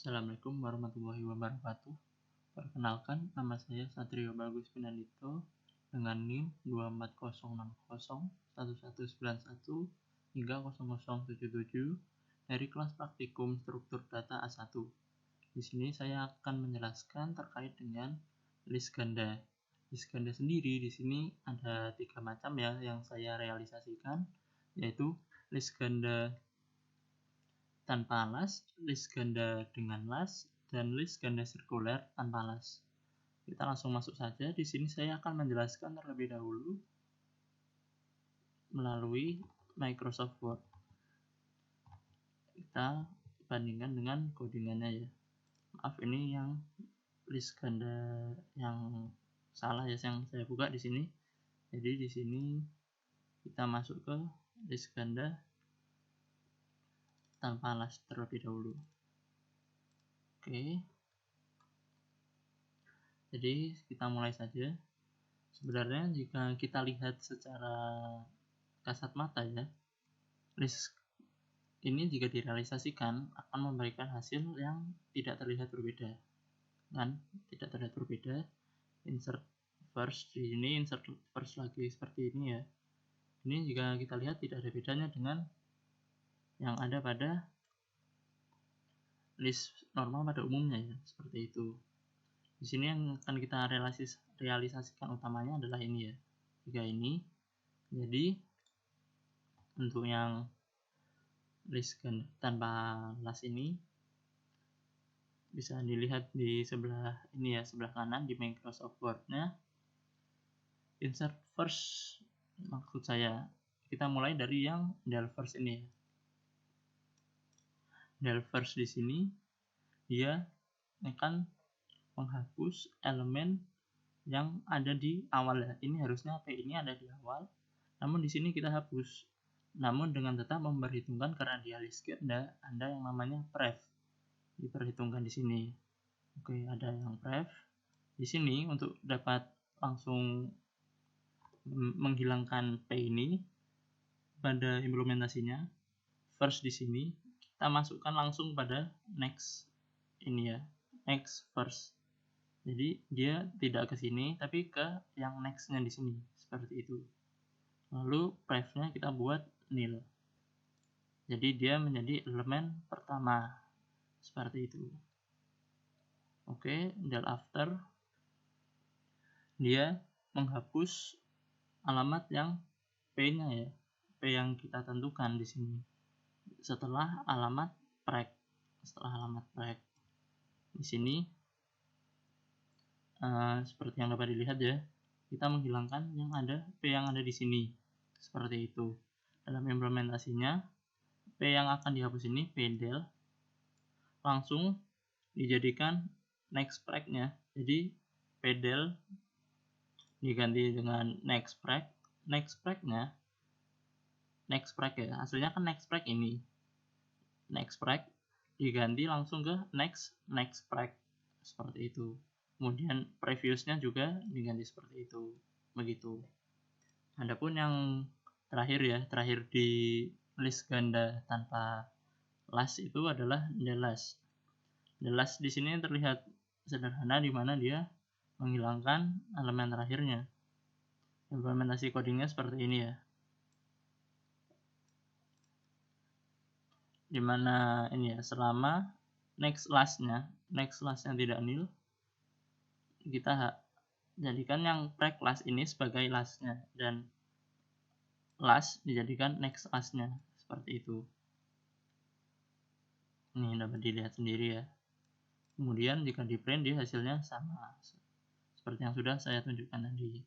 Assalamualaikum warahmatullahi wabarakatuh. Perkenalkan, nama saya Satrio Bagus Pinandito dengan NIM 240601191 hingga 0077 dari kelas praktikum struktur data A1. Di sini saya akan menjelaskan terkait dengan list ganda. List ganda sendiri di sini ada 3 macam ya yang saya realisasikan, yaitu list ganda tanpa las, list ganda dengan las, dan list ganda sirkuler tanpa las. Kita langsung masuk saja. Di sini saya akan menjelaskan terlebih dahulu melalui Microsoft Word. Kita bandingkan dengan codingannya ya. Maaf, ini yang list ganda yang salah ya, yang saya buka di sini. Jadi di sini kita masuk ke list ganda tanpa las terlebih dahulu. Oke. Jadi kita mulai saja. Sebenarnya jika kita lihat secara kasat mata ya, list ini jika direalisasikan akan memberikan hasil yang tidak terlihat berbeda. Tidak terlihat berbeda. Insert first di sini, insert first lagi seperti ini ya. Ini jika kita lihat tidak ada bedanya dengan yang ada pada list normal pada umumnya ya, seperti itu. Di sini yang akan kita realisasikan utamanya adalah ini ya, 3 ini. Jadi untuk yang list tanpa las ini bisa dilihat di sebelah ini ya, sebelah kanan di Microsoft Word-nya. Insert first, maksud saya kita mulai dari yang del first ini ya. Del first di sini dia akan menghapus elemen yang ada di awal ya. Ini harusnya P ini ada di awal, namun di sini kita hapus. Namun dengan tetap memperhitungkan karena dia list ganda, ada yang namanya pref. Diperhitungkan di sini. Oke, ada yang pref. Di sini untuk dapat langsung menghilangkan P ini pada implementasinya, first di sini kita masukkan langsung pada next ini ya, next first. Jadi dia tidak ke sini tapi ke yang next-nya di sini, seperti itu. Lalu pref-nya kita buat nil. Jadi dia menjadi elemen pertama, seperti itu. Oke, del after dia menghapus alamat yang P-nya ya, P yang kita tentukan di sini. Setelah alamat prek, di sini seperti yang dapat dilihat ya, kita menghilangkan yang ada P yang ada di sini, seperti itu. Dalam implementasinya, P yang akan dihapus ini P del langsung dijadikan next prek-nya. Jadi P del diganti dengan next prek. Next prek-nya next prek ya, hasilnya kan next prek ini. Next prek diganti langsung ke next prek, seperti itu. Kemudian previousnya juga diganti seperti itu, begitu. Adapun yang terakhir ya, terakhir di list ganda tanpa las itu adalah the last. The last di sini terlihat sederhana di mana dia menghilangkan elemen terakhirnya. Implementasi codingnya seperti ini ya. Dimana ini ya, selama next last-nya tidak nil, kita jadikan yang prek last ini sebagai last-nya dan last dijadikan next last-nya, seperti itu. Ini dapat dilihat sendiri ya. Kemudian jika di print dia hasilnya sama seperti yang sudah saya tunjukkan tadi.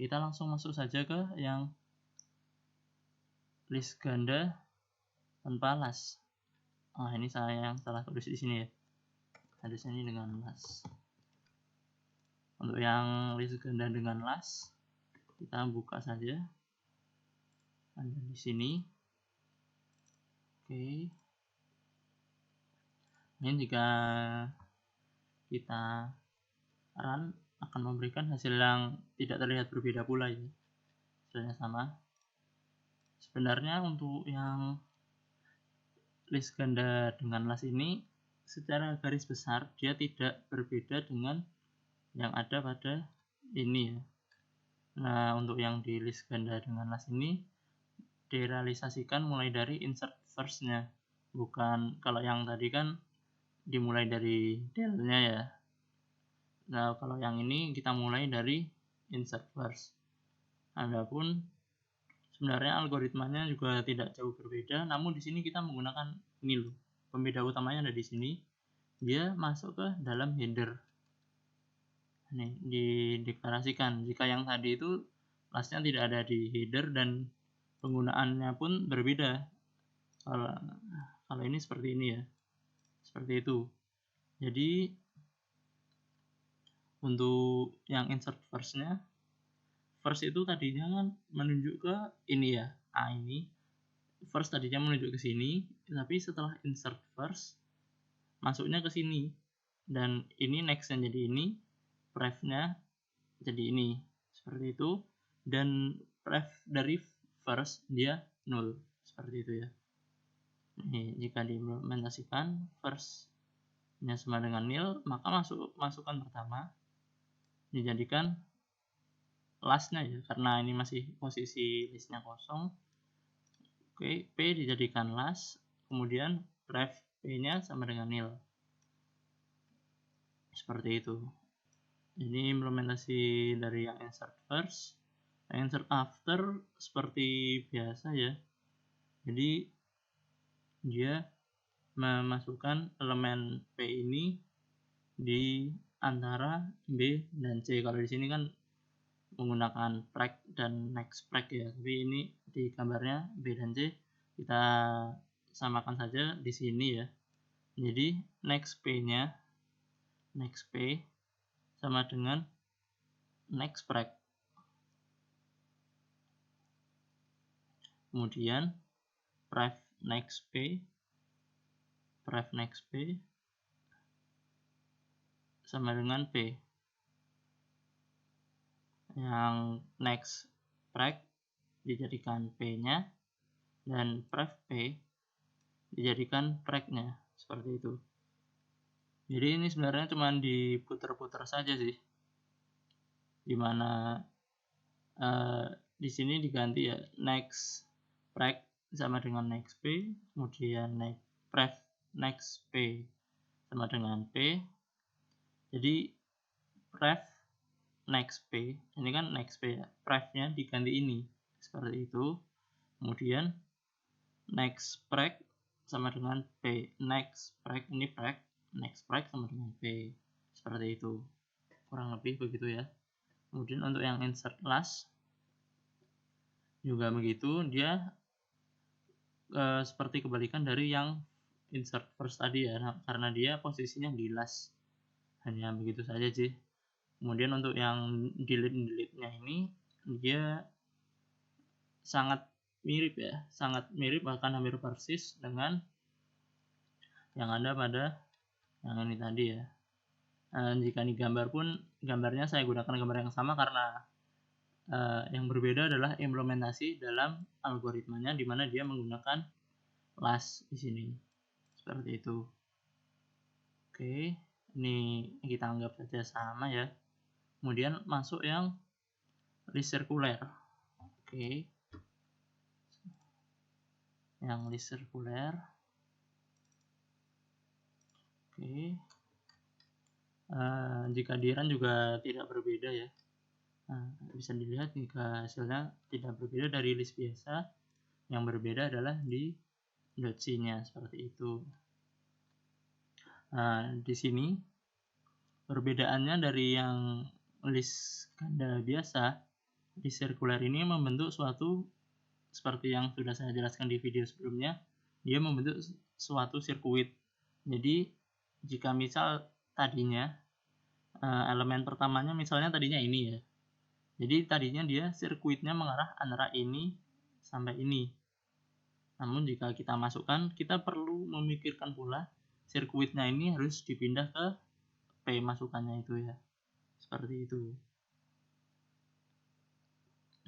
Kita langsung masuk saja ke yang list ganda tanpa las. Ini saya yang salah tulis di sini ya. Harusnya ini dengan las. Untuk yang list ganda dengan las, kita buka saja. Ada di sini. Oke. Ini jika kita run akan memberikan hasil yang tidak terlihat berbeda pula ya. Hasilnya sama. Sebenarnya untuk yang list ganda dengan las ini secara garis besar dia tidak berbeda dengan yang ada pada ini ya. Nah, untuk yang di list ganda dengan last ini direalisasikan mulai dari insert first-nya, bukan kalau yang tadi kan dimulai dari del-nya ya. Nah, kalau yang ini kita mulai dari insert first. Adapun sebenarnya algoritmanya juga tidak jauh berbeda, namun di sini kita menggunakan ini loh. Pembeda utamanya ada di sini. Dia masuk ke dalam header. Nih, dideklarasikan. Jika yang tadi itu lastnya tidak ada di header dan penggunaannya pun berbeda. Kalau ini seperti ini ya. Seperti itu. Jadi untuk yang insert first-nya, first itu tadinya kan menunjuk ke ini ya, A ini. First tadinya menunjuk ke sini, tapi setelah insert first masuknya ke sini. Dan ini next-nya jadi ini, pref-nya jadi ini. Seperti itu. Dan pref dari first dia 0. Seperti itu ya. Ini jika diimplementasikan first-nya sama dengan nil, maka masukan pertama dijadikan lastnya ya, karena ini masih posisi listnya kosong. Oke, P dijadikan last, kemudian ref P-nya sama dengan nil. Seperti itu. Ini implementasi dari yang insert first. Insert after seperti biasa ya. Jadi dia memasukkan elemen P ini di antara B dan C. Kalau di sini kan menggunakan preg dan next preg ya, tapi ini di gambarnya B dan C kita samakan saja di sini ya. Jadi next P sama dengan next preg. Kemudian pref next P sama dengan P. Yang next preg dijadikan P-nya dan pref P dijadikan preg-nya, seperti itu. Jadi ini sebenarnya cuma diputar-putar saja sih, dimana di sini diganti ya next preg sama dengan next P, kemudian pref next P sama dengan P. Jadi pref next P, ini kan next P ya, pref-nya diganti ini seperti itu. Kemudian next preg sama dengan P, next preg ini preg, next preg sama dengan P, seperti itu, kurang lebih begitu ya. Kemudian untuk yang insert last juga begitu, dia seperti kebalikan dari yang insert first tadi ya, karena dia posisinya di last. Hanya begitu saja sih. Kemudian untuk yang delete-nya ini dia sangat mirip ya, bahkan hampir persis dengan yang ada pada yang ini tadi ya. Jika di gambar pun gambarnya saya gunakan gambar yang sama karena yang berbeda adalah implementasi dalam algoritmanya, di mana dia menggunakan last di sini, seperti itu. Oke, ini kita anggap saja sama ya. Kemudian masuk yang list sirkuler. Oke, yang list sirkuler. Oke, jika di run juga tidak berbeda ya. Bisa dilihat jika hasilnya tidak berbeda dari list biasa, yang berbeda adalah di .c-nya seperti itu. Di sini perbedaannya dari yang list ganda biasa, list sirkuler ini membentuk suatu seperti yang sudah saya jelaskan di video sebelumnya, dia membentuk suatu sirkuit. Jadi jika misal tadinya elemen pertamanya misalnya tadinya ini ya, jadi tadinya dia sirkuitnya mengarah antara ini sampai ini. Namun jika kita masukkan, kita perlu memikirkan pula sirkuitnya ini harus dipindah ke P masukannya itu ya, seperti itu.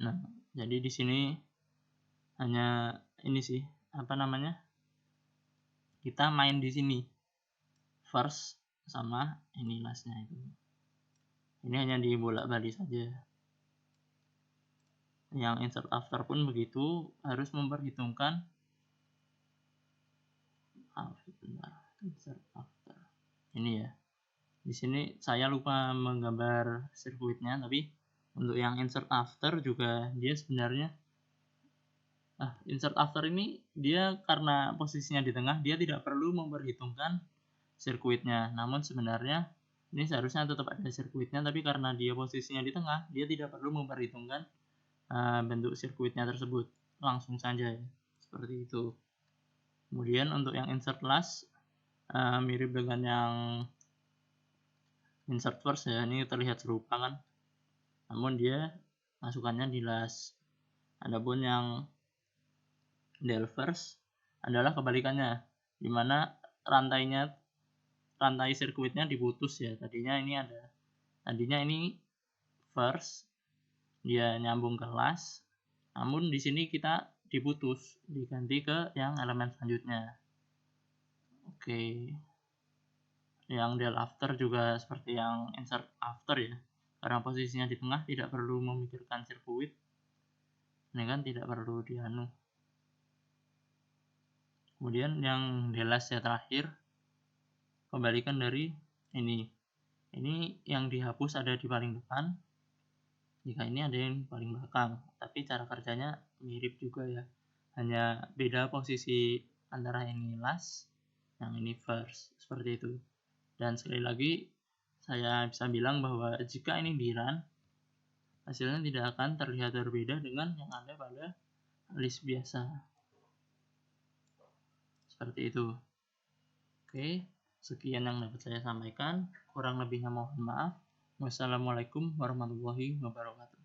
Nah, jadi di sini hanya ini sih, kita main di sini. first sama ini lastnya itu. Ini hanya dibolak-balik saja. Yang insert after pun begitu, harus memperhitungkan insert after. Ini ya. Di sini saya lupa menggambar sirkuitnya, tapi untuk yang insert after juga dia sebenarnya insert after ini dia karena posisinya di tengah, dia tidak perlu memperhitungkan sirkuitnya. Namun sebenarnya ini seharusnya tetap ada sirkuitnya, tapi karena dia posisinya di tengah, dia tidak perlu memperhitungkan bentuk sirkuitnya tersebut. Langsung saja ya, seperti itu. Kemudian untuk yang insert last mirip dengan yang insert first ya, ini terlihat serupa kan, namun dia masukannya di last. Adapun yang del first adalah kebalikannya, dimana rantai sirkuitnya diputus ya. Tadinya ini first, dia nyambung ke last, namun di sini kita diputus, diganti ke yang elemen selanjutnya. Oke. Yang del after juga seperti yang insert after ya, karena posisinya di tengah tidak perlu memikirkan sirkuit, ini kan tidak perlu dianu. Kemudian yang del last ya terakhir, kebalikan dari ini yang dihapus ada di paling depan, jika ini ada yang paling belakang, tapi cara kerjanya mirip juga ya, hanya beda posisi antara ini last, yang ini first, seperti itu. Dan sekali lagi saya bisa bilang bahwa jika ini di run, hasilnya tidak akan terlihat berbeda dengan yang ada pada list biasa. Seperti itu. Oke, sekian yang dapat saya sampaikan. Kurang lebihnya mohon maaf. Wassalamualaikum warahmatullahi wabarakatuh.